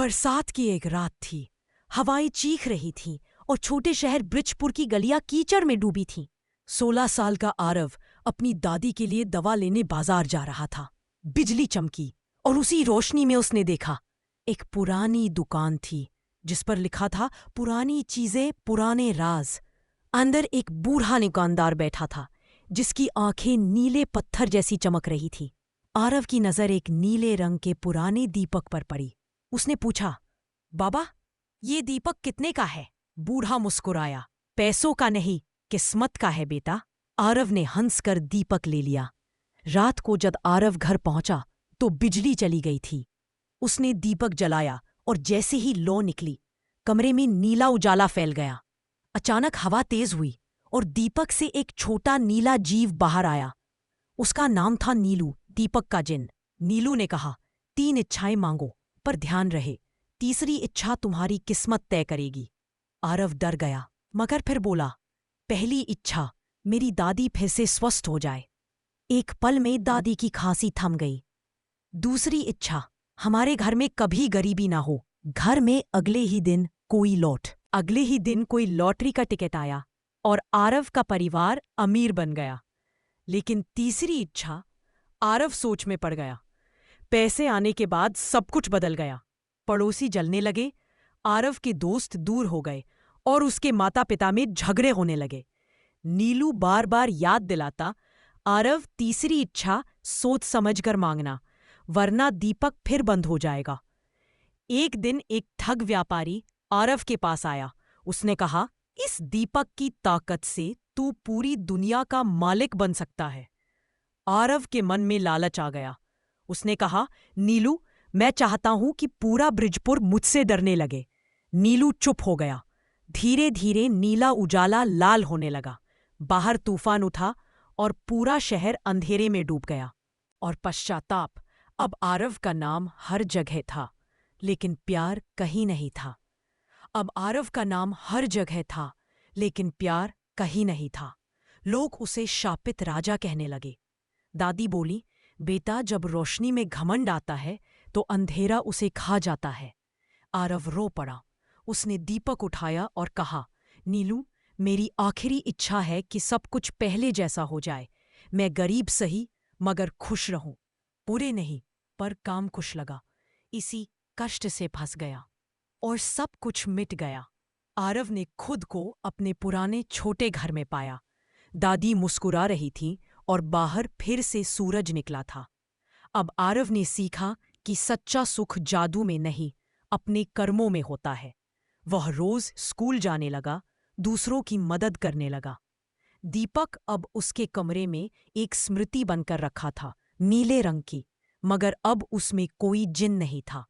बरसात की एक रात थी। हवाएं चीख रही थीं और छोटे शहर ब्रिजपुर की गलियां कीचड़ में डूबी थीं। 16 साल का आरव अपनी दादी के लिए दवा लेने बाजार जा रहा था। बिजली चमकी और उसी रोशनी में उसने देखा एक पुरानी दुकान थी जिस पर लिखा था पुरानी चीजें पुराने राज। अंदर एक बूढ़ा दुकानदार बैठा था जिसकी आंखें नीले पत्थर जैसी चमक रही थी। आरव की नजर एक नीले रंग के पुराने दीपक पर पड़ी। उसने पूछा, बाबा, ये दीपक कितने का है? बूढ़ा मुस्कुराया, पैसों का नहीं, किस्मत का है बेटा। आरव ने हंसकर दीपक ले लिया। रात को जब आरव घर पहुंचा तो बिजली चली गई थी। उसने दीपक जलाया और जैसे ही लौ निकली, कमरे में नीला उजाला फैल गया। अचानक हवा तेज हुई और दीपक से एक छोटा नीला जीव बाहर आया। उसका नाम था नीलू, दीपक का जिन। नीलू ने कहा, 3 इच्छाएं मांगो, पर ध्यान रहे, तीसरी इच्छा तुम्हारी किस्मत तय करेगी। आरव डर गया, मगर फिर बोला, पहली इच्छा, मेरी दादी फिर से स्वस्थ हो जाए। एक पल में दादी की खांसी थम गई। दूसरी इच्छा, हमारे घर में कभी गरीबी ना हो। घर में अगले ही दिन कोई लॉटरी का टिकट आया और आरव का परिवार अमीर बन गया। लेकिन तीसरी इच्छा, आरव सोच में पड़ गया। पैसे आने के बाद सब कुछ बदल गया। पड़ोसी जलने लगे, आरव के दोस्त दूर हो गए और उसके माता पिता में झगड़े होने लगे। नीलू बार बार याद दिलाता, आरव, तीसरी इच्छा सोच समझकर मांगना, वरना दीपक फिर बंद हो जाएगा। एक दिन एक ठग व्यापारी आरव के पास आया। उसने कहा, इस दीपक की ताकत से तू पूरी दुनिया का मालिक बन सकता है। आरव के मन में लालच आ गया। उसने कहा, नीलू, मैं चाहता हूं कि पूरा ब्रिजपुर मुझसे डरने लगे। नीलू चुप हो गया। धीरे धीरे नीला उजाला लाल होने लगा। बाहर तूफान उठा और पूरा शहर अंधेरे में डूब गया। और पश्चाताप, अब आरव का नाम हर जगह था, लेकिन प्यार कहीं नहीं था। अब आरव का नाम हर जगह था, लेकिन प्यार कहीं नहीं था। लोग उसे शापित राजा कहने लगे। दादी बोली, बेटा, जब रोशनी में घमंड आता है तो अंधेरा उसे खा जाता है। आरव रो पड़ा। उसने दीपक उठाया और कहा, नीलू, मेरी आखिरी इच्छा है कि सब कुछ पहले जैसा हो जाए। मैं गरीब सही, मगर खुश रहूं। बुरे नहीं, पर काम खुश लगा। इसी कष्ट से फंस गया और सब कुछ मिट गया। आरव ने खुद को अपने पुराने छोटे घर में पाया। दादी मुस्कुरा रही थी और बाहर फिर से सूरज निकला था। अब आरव ने सीखा कि सच्चा सुख जादू में नहीं, अपने कर्मों में होता है। वह रोज स्कूल जाने लगा, दूसरों की मदद करने लगा। दीपक अब उसके कमरे में एक स्मृति बनकर रखा था, नीले रंग की, मगर अब उसमें कोई जिन नहीं था,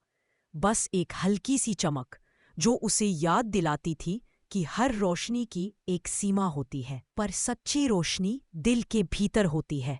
बस एक हल्की सी चमक जो उसे याद दिलाती थी कि हर रोशनी की एक सीमा होती है, पर सच्ची रोशनी दिल के भीतर होती है।